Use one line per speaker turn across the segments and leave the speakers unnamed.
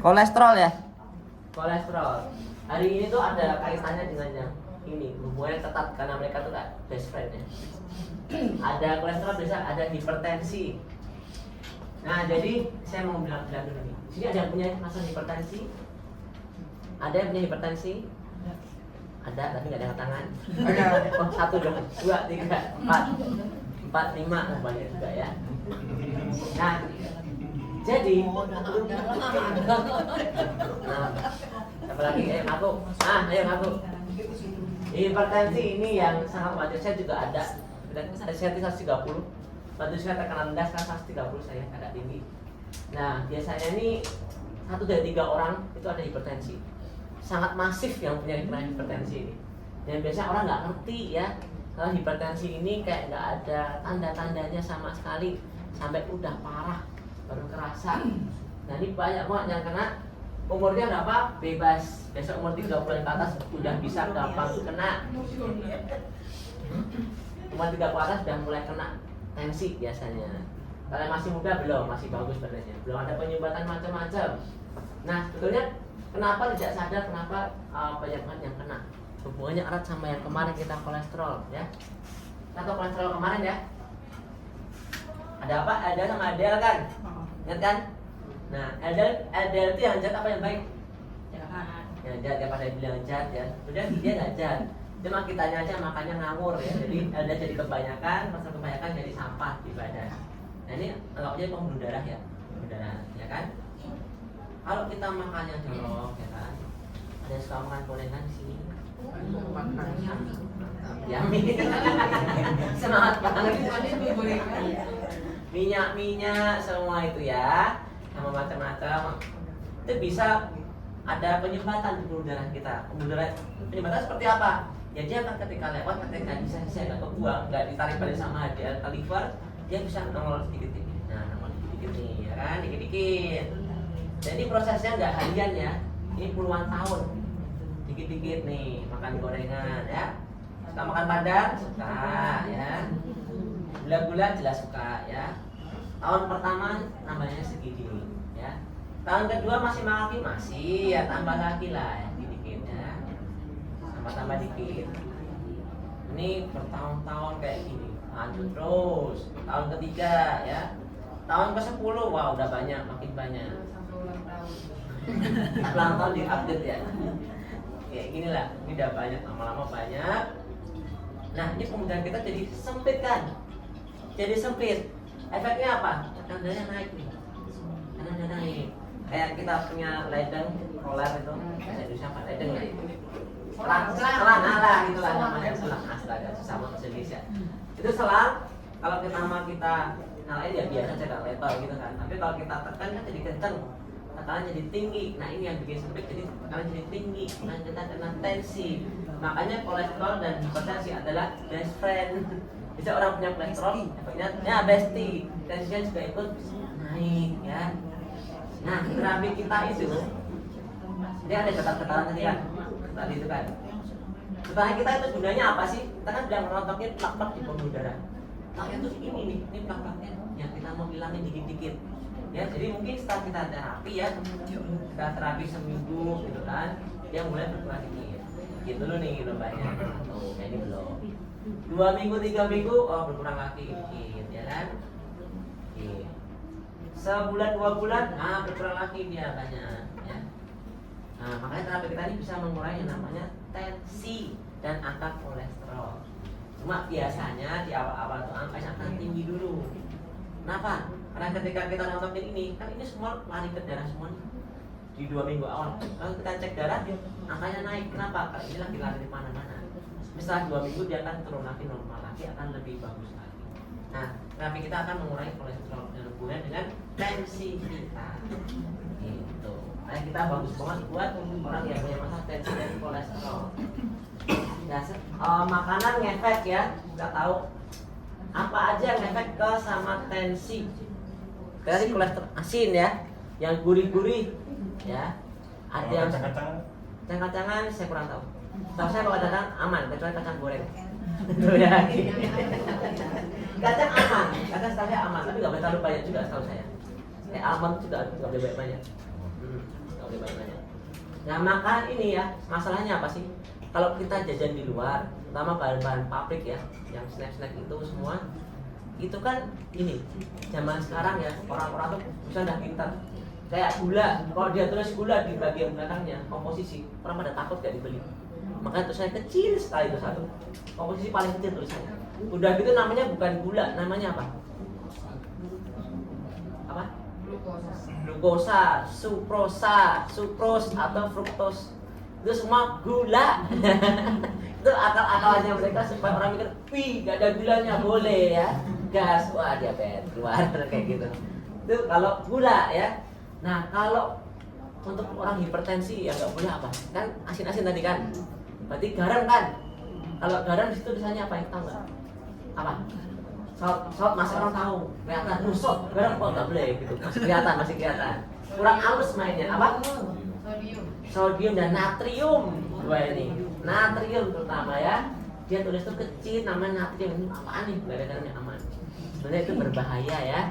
Kolesterol ya?
Kolesterol. Hari ini tuh ada kaitannya dengan yang ini, hubungannya ketat karena mereka tuh kayak best friend ya. Ada kolesterol, bisa ada hipertensi. Nah, jadi saya mau bilang dulu nih. Sini ada yang punya masalah hipertensi? Ada yang punya hipertensi? Ada, tapi nggak ada tangan. Oh, 1, 2, 3, 4, 5, banyak juga ya. Nah, jadi, nah, apa lagi? Ngaku. Ayo ngaku. Hipertensi ini yang sangat wajar. Saya juga ada. Saya 130. Waktu saya tekanan rendah, sekarang 130 saya agak tinggi. Nah, biasanya ini 1 dari 3 orang itu ada hipertensi. Sangat masif yang punya hipertensi ini. Dan biasanya orang nggak ngerti ya, kalau hipertensi ini kayak nggak ada tanda-tandanya sama sekali, sampai udah parah baru kerasa. Nah, ini banyak banget yang kena. Umurnya berapa? Bebas. Besok umur 30 ke atas udah bisa gampang kena. Umur 30 ke atas udah mulai kena tensi biasanya. Kalau masih muda belum, masih bagus badannya. Belum ada penyumbatan macam-macam. Nah, sebetulnya kenapa tidak sadar kenapa banyak banget yang kena? Hubungannya erat sama yang kemarin kita kolesterol ya. Atau kolesterol kemarin ya. Ada apa? Ada sama LDL kan? Ingat kan? Nah, LDL itu yang jahat apa yang baik? Yang jahat, daripada bilang jahat ya. Udah dia nggak jahat. Cuma kitanya aja makannya ngawur ya. Jadi LDL jadi kebanyakan, pasal kebanyakan jadi sampah di badan. Nah, ini anggapnya pembuluh darah ya. Pembuluh darah, ya kan? Kalau kita makannya jorok ya kan. Ada yang suka makan gorengan di sini. Ya, semangat banget. Minyak semua itu ya, sama macam-macam. Itu bisa ada penyumbatan di pembuluh darah kita. Pembuluh darah penyumbatan seperti apa? Ya dia kan ketika lewat, ketika bisa nggak kebuang, nggak ditarik balik sama LDL ke liver, dia bisa nongol sedikit-sedikit. Nah, nongol sedikit nih, ya kan, dikit-dikit. Jadi prosesnya nggak harian ya, ini puluhan tahun. Dikit-dikit nih, makan gorengan ya. Suka makan padang? Suka ya. Gula-gula jelas suka ya. Tahun pertama namanya segini ya. Tahun kedua masih makan lagi? Masih ya, tambah lagi lah ya, dikit ya. Tambah dikit. Ini bertahun-tahun kayak gini, lanjut terus. Tahun ketiga ya. Tahun ke-10, wah udah banyak, makin banyak. Ulang tahun di-update ya. Kayak gini lah, ini udah banyak, lama-lama banyak. Nah, ini kemudian kita jadi sempit kan? Jadi sempit. Efeknya apa? Tekanan darahnya naik nih. Tekanan darah naik. Kayak kita punya ledeng, roller itu. Saya Indonesia apa? Ledeng ya? Selang, lah itulah namanya selang. Astaga, susah banget Indonesia. Itu selang. Kalau kita nyalain ya biasa aja gak lebar gitu kan. Tapi kalau kita tekan kan jadi kenceng. Tekanan jadi tinggi. Nah, ini yang bikin sempit, jadi tekanan jadi tinggi. Nah, kita kena tensi. Makanya kolesterol dan hipertensi adalah best friend. Bisa orang punya kolesterol, efeknya ya bestie, tensinya juga ikut naik ya. Nah, terapi kita itu dia ada getar-getaran tadi kan, tadi itu kan. Getaran kita itu gunanya apa sih? Kita kan bilang merontokin plak-plak di pembuluh darah. Plaknya itu ini nih, ini plak-plaknya yang kita mau hilangin dikit-dikit. Ya, jadi mungkin setelah kita terapi ya, kita terapi seminggu gitu kan, dia mulai berkurang dikit. Gitu dulu nih lombanya. Oh, ini belum. 2 minggu, 3 minggu, oh berkurang lagi dikit, ya kan? Oke. Sebulan, 2 bulan, berkurang lagi dia banyak, ya. Nah, makanya terapi kita ini bisa mengurangi yang namanya tensi dan angka kolesterol. Cuma biasanya di awal-awal tuh angkanya akan tinggi dulu. Kenapa? Karena ketika kita nontonin ini, kan ini semua lari ke darah semua nih. Di 2 minggu awal, kalau kita cek darah, angkanya naik. Kenapa? Karena ini lagi lari di mana-mana. Setelah 2 minggu dia akan turun lagi, normal lagi, akan lebih bagus lagi. Nah, terapi kita akan mengurangi kolesterol dan hubungan dengan tensi kita. Gitu. Nah, kita bagus banget buat orang yang punya masalah tensi dan kolesterol. Ya, makanan ngefek ya, kita tahu apa aja yang ngefek ke sama tensi. Dari kolesterol asin ya, yang gurih-gurih ya. Ada yang kacang-kacangan saya kurang tahu. Tahu saya kalau kacang aman, kecuali kacang goreng. Itu ya. Kacang aman, kacang saya aman, tapi nggak boleh terlalu banyak juga setahu saya. Almond juga nggak boleh banyak. Nggak boleh banyak. Nah makan ini ya, masalahnya apa sih? Kalau kita jajan di luar, terutama bahan-bahan pabrik ya, yang snack-snack itu semua, itu kan ini zaman sekarang ya, orang-orang tuh bisa udah pintar. Kayak gula, kalau dia tulis gula di bagian belakangnya komposisi, orang pada takut gak dibeli. Makanya tulisannya kecil sekali itu satu, komposisi paling kecil tulisannya. Udah gitu namanya bukan gula, namanya apa? Apa? Glukosa, sucrose atau fructose. Itu semua gula. Itu akal-akalannya mereka supaya orang mikir, wih gak ada gulanya, boleh ya, gas, wah diabetes keluar kayak gitu. Itu kalau gula ya. Nah kalau untuk orang hipertensi ya nggak boleh apa? Kan asin-asin tadi kan, berarti garam kan? Kalau garam di situ tulisannya apa? Tahu nggak? Apa? Salt masih orang tahu, kelihatan salt, garam kok nggak boleh gitu, masih kelihatan. Kurang halus mainnya, apa? Sodium dan natrium, dua ini. Natrium terutama ya, dia tulis tuh kecil, namanya natrium. Ini apaan nih? Nggak ada garamnya, aman. Sebenarnya itu berbahaya ya.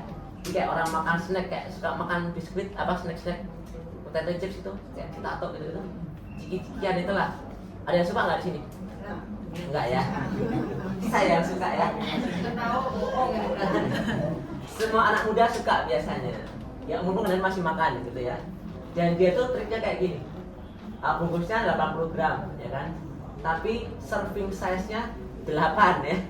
Jadi kayak orang makan snack, kayak suka makan biskuit, apa snack, potato chips itu, kayak kita atau gitu, ciki-cikian itulah. Ada yang suka nggak di sini? Enggak ya? Saya yang suka ya. Semua anak muda suka biasanya. Ya umum kalian masih makan gitu ya. Dan dia tuh triknya kayak gini. Bungkusnya 80 gram ya kan. Tapi serving size-nya 8 ya.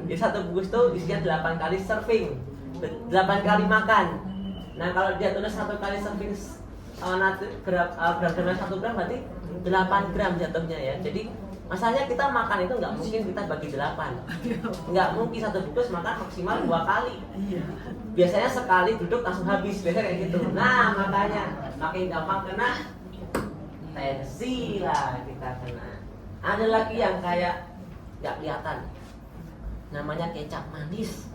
Di satu bungkus tuh isinya 8 kali serving. 8 kali makan. Nah, kalau dia tulis 1 kali serving berat 1 gram berarti 8 gram jatuhnya ya. Jadi masalahnya kita makan itu nggak mungkin kita bagi 8. Nggak mungkin satu bungkus makan maksimal 2 kali. Biasanya sekali duduk langsung habis, biasanya kayak gitu. Nah makanya makin gampang kena tensi lah kita kena. Ada lagi yang kayak nggak kelihatan, namanya kecap manis.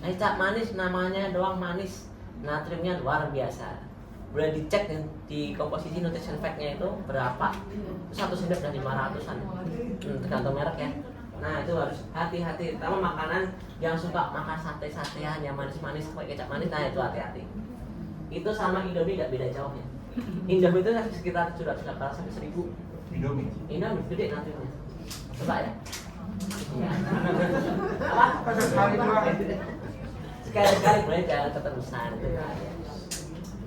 Kecap manis namanya doang manis, natriumnya luar biasa. Boleh dicek di komposisi nutrition fact-nya itu berapa. Satu sendok dari 500-an, tergantung merek ya. Nah itu harus hati-hati, terutama makanan yang suka makan sate-satean yang manis-manis pakai kecap manis, nah itu hati-hati. Itu sama Indomie gak beda jauh ya. Indomie itu sekitar 700 sampai 1000. Indomie gede natriumnya. Coba ya. Apa? Sekali-sekali boleh, jangan keterusan.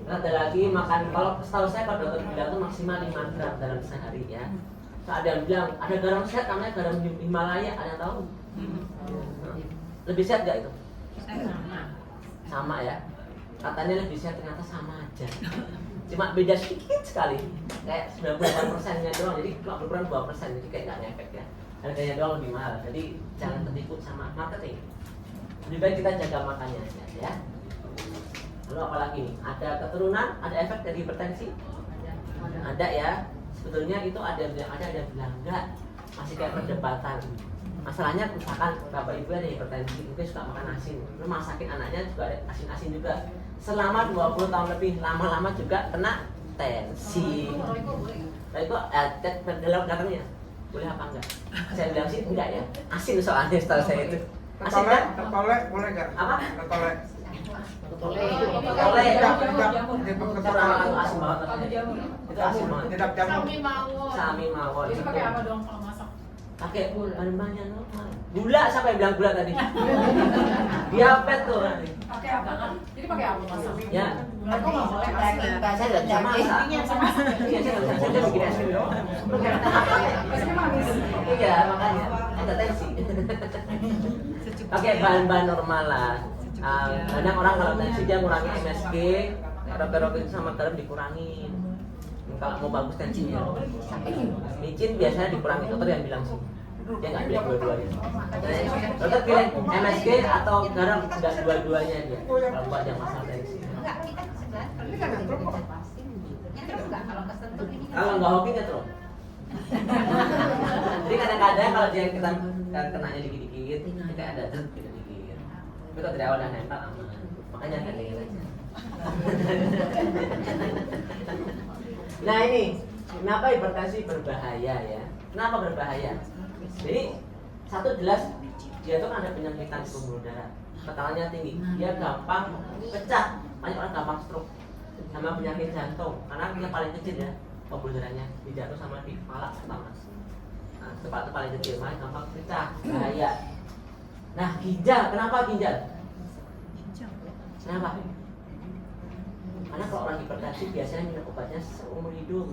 Ada lagi makan, kalau setahu saya kalau dokter bilang itu maksimal 5 gram dalam sehari ya. So, ada yang bilang ada garam sehat namanya garam Himalaya, ada yang tahu? Lebih sehat gak itu? Sama ya. Katanya lebih sehat, ternyata sama aja. Cuma beda sedikit sekali. Kayak 98%-nya doang, jadi cuma berkurang 2%, jadi kayak gak ngefek ya. Harganya doang lebih mahal, jadi jangan tertipu sama marketing. Lebih baik kita jaga makannya ya. Lalu apalagi nih? Ada keturunan, ada efek dari hipertensi? Ada ya. Sebetulnya itu ada bilang enggak. Masih kayak perdebatan. Masalahnya misalkan bapak ibu ada hipertensi, mungkin suka makan asin. Lalu masakin anaknya juga ada asin-asin juga. Selama 20 tahun lebih, lama-lama juga kena tensi. Nah itu dalam katanya boleh apa enggak? Saya bilang sih enggak ya. Asin soalnya setahu saya itu. Asin kan?
Ketolek boleh enggak?
Apa?
Ketolek.
Ketolek. Asin banget. Itu asin banget.
Tidak jamur.
Sami mawon.
Itu pakai apa dong kalau masak?
Pakai bahan-bahannya normal. Gula, siapa yang bilang gula tadi? Diabetes tuh nanti.
Pakai apa? Jadi pakai apa masak?
Ya.
Aku nggak boleh asin.
Saya nggak bisa masak. Iya, saya nggak bisa. Saya bikin es krim.
Esnya manis.
Iya, makanya ada tensi. Pakai bahan-bahan normal lah. Banyak orang kalau tensi dia ngurangi MSG, rokok itu sama garam dikurangin. Kalau mau bagus tensinya. Micin biasanya dikurangi, dokter yang bilang sih. Dia nggak pilih dua-duanya. Dokter pilih MSG atau garam, nggak dua-duanya dia. Kalau buat yang masalah tensi. Kalau nggak hoki nggak terus. Jadi kadang-kadang kalau dia kita kenanya dikit-dikit, kayak ada dikit-dikit. Tapi kalau dari awal yang nempel aman. Makanya gandengan aja. Nah ini, kenapa hipertensi berbahaya ya? Kenapa berbahaya? Jadi satu jelas dia tuh kan ada penyempitan pembuluh darah, tekanannya tinggi, dia gampang pecah, banyak orang gampang stroke. sama penyakit jantung, karena yang paling kecil ya pembulurannya di jantung sama di kepala pertama. Nah, tempat itu paling kecil, makanya gampang pecah, bahaya. Nah, ginjal, kenapa ginjal? Kenapa? Karena kalau orang hipertensi biasanya minum obatnya seumur hidup.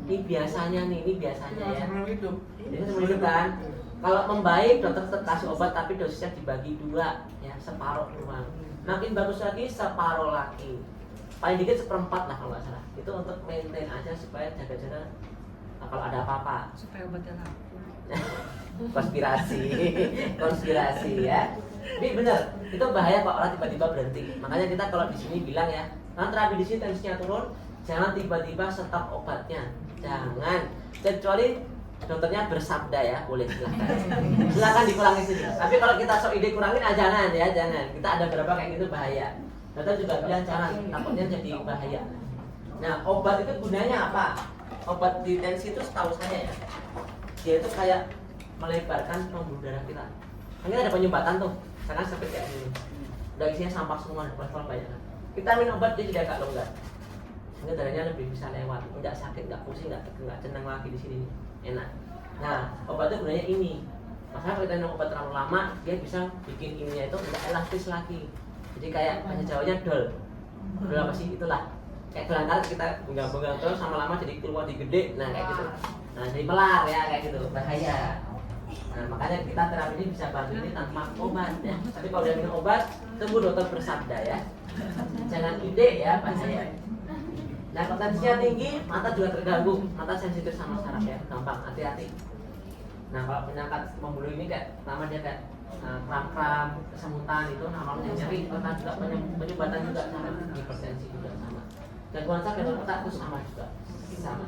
Ini biasanya nih, ini biasanya ya. Ini seumur hidup kan. Kalau membaik, dokter tetap kasih obat tapi dosisnya dibagi 2, ya, separuh doang. Makin bagus lagi, separuh lagi. Paling dikit 1/4 lah kalau nggak salah. Itu untuk maintain aja supaya jaga-jaga kalau ada apa-apa.
Supaya obatnya laku.
Konspirasi, konspirasi ya. Ini benar, itu bahaya kalau orang tiba-tiba berhenti. Makanya kita kalau di sini bilang ya, karena terapi di sini tensinya turun, jangan tiba-tiba stop obatnya. Jangan, kecuali dokternya bersabda ya, boleh silakan dikurangi sedikit. Tapi kalau kita sok ide kurangin, jangan ya, jangan. Kita ada beberapa kayak gitu bahaya. Dokter juga bilang jangan, takutnya jadi bahaya. Nah, obat itu gunanya apa? Obat di tensi itu setahu saya ya, dia itu kayak melebarkan pembuluh darah kita. Kan kita ada penyumbatan tuh, karena seperti kayak gini. Udah isinya sampah semua, kolesterol banyak kan. Kita minum obat dia tidak agak longgar, sehingga darahnya lebih bisa lewat, nggak sakit, nggak pusing, nggak cenang lagi di sini, enak. Nah, obatnya gunanya ini. Masalah kalau kita minum obat terlalu lama, dia bisa bikin ininya itu nggak elastis lagi. Jadi kayak bahasa Jawanya dol. Dol apa sih? Itulah. Kayak gelang karet kita pegang-pegang terus sama lama jadi keluar di gede, nah kayak gitu. Nah jadi melar ya kayak gitu, bahaya. Nah makanya kita terapi ini bisa bantu ini tanpa obat ya. Tapi kalau udah minum obat, tunggu dokter bersabda ya. Jangan ide ya bahaya. Nah kalau tensinya tinggi, mata juga terganggu, mata sensitif sama saraf ya, gampang, hati-hati. Nah kalau penyakit pembuluh ini kayak pertama dia kayak kram-kram, kesemutan itu namanya nyeri, karena juga penyumbatan juga sama, hipertensi juga sama. Gangguan saraf dan otak itu sama juga, sama.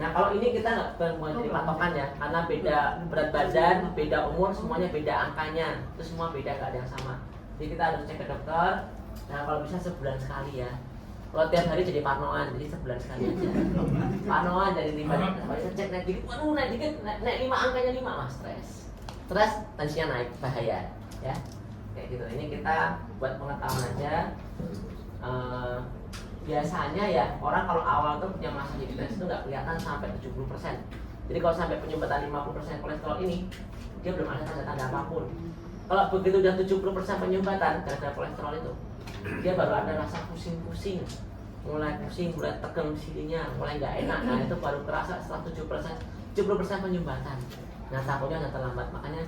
Nah kalau ini kita nggak mau jadi patokan ya, karena beda berat badan, beda umur, semuanya beda angkanya, itu semua beda, nggak ada yang sama. Jadi kita harus cek ke dokter. Nah kalau bisa sebulan sekali ya. Kalau tiap hari jadi parnoan, jadi sebulan sekali aja. Parnoan jadi tiba-tiba, kalau kita cek naik dikit, waduh naik dikit, naik 5 angkanya 5 mas, stres. Stres, tensinya naik, bahaya, ya. Kayak gitu. Ini kita buat pengetahuan aja. Biasanya ya orang kalau awal tuh punya masa hipertensi itu nggak kelihatan sampai 70%. Jadi kalau sampai penyumbatan 50% kolesterol ini, dia belum ada tanda-tanda apapun. Kalau begitu udah 70% penyumbatan gara-gara kolesterol itu, dia baru ada rasa pusing-pusing, mulai pusing, mulai tegang sininya, mulai nggak enak. Nah itu baru kerasa setelah 70% penyumbatan. Nah takutnya udah terlambat, makanya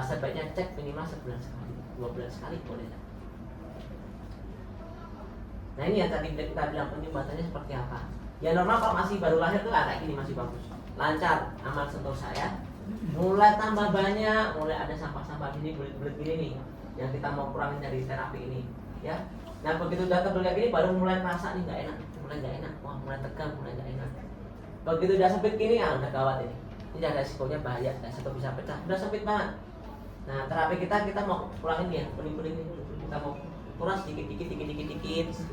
sebaiknya cek minimal sebulan sekali, 2 bulan sekali boleh. Nah ini yang tadi kita bilang penyumbatannya seperti apa. Ya normal kalau masih baru lahir tuh kayak gini masih bagus, lancar, aman sentosa ya. Mulai tambah banyak, mulai ada sampah-sampah gini, bulat-bulat gini nih, yang kita mau kurangin dari terapi ini, ya. Nah begitu udah tebel kayak gini, baru mulai merasa nih nggak enak, mulai nggak enak, wah mulai tegang, mulai nggak enak. Begitu udah sempit gini, udah gawat ini. Ini ada risikonya bahaya, resiko bisa pecah, udah sempit banget. Nah terapi kita mau kurangin ya, kuning-kuning ini, kita mau kurang sedikit-dikit,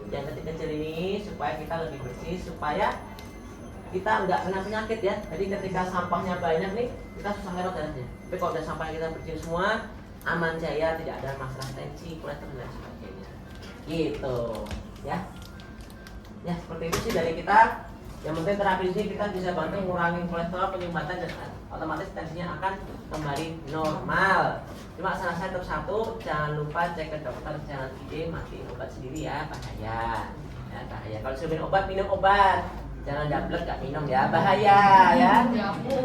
yang kecil-kecil ini supaya kita lebih bersih, supaya kita nggak kena penyakit ya. Jadi ketika sampahnya banyak nih, kita susah lewat darahnya. Tapi kalau udah sampah kita bersih semua, aman jaya, tidak ada masalah tensi, kolesterol dan sebagainya. Gitu, ya. Ya seperti itu sih dari kita. Yang penting terapi ini kita bisa bantu ngurangin kolesterol, penyumbatan, dan otomatis tensinya akan kembali normal. Cuma saran saya tetap satu, jangan lupa cek ke dokter, jangan ide mati obat sendiri ya, bahaya. Ya bahaya. Kalau sudah minum obat, jangan dablek gak minum ya, bahaya ya.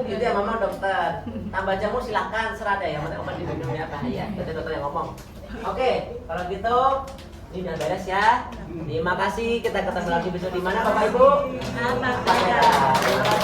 Itu ya mama dokter. Tambah jamu silahkan, serah deh, yang penting obat diminum ya, bahaya. Itu dokter yang ngomong. Oke, kalau gitu ini udah beres ya. Terima kasih. Kita ketemu lagi besok di mana Bapak Ibu?
Terima kasih.